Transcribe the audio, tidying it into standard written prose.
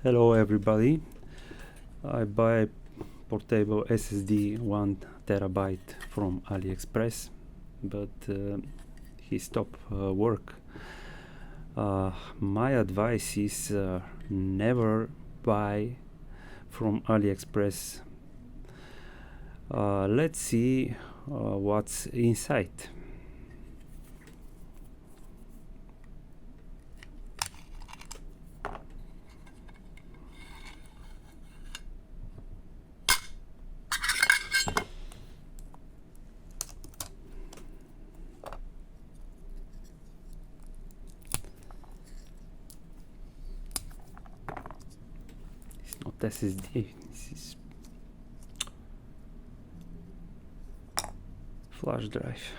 Hello everybody. I buy portable SSD 1 terabyte from Aliexpress, but he stopped work. My advice is never buy from Aliexpress. Let's see what's inside. It's not SSD, this is flash drive.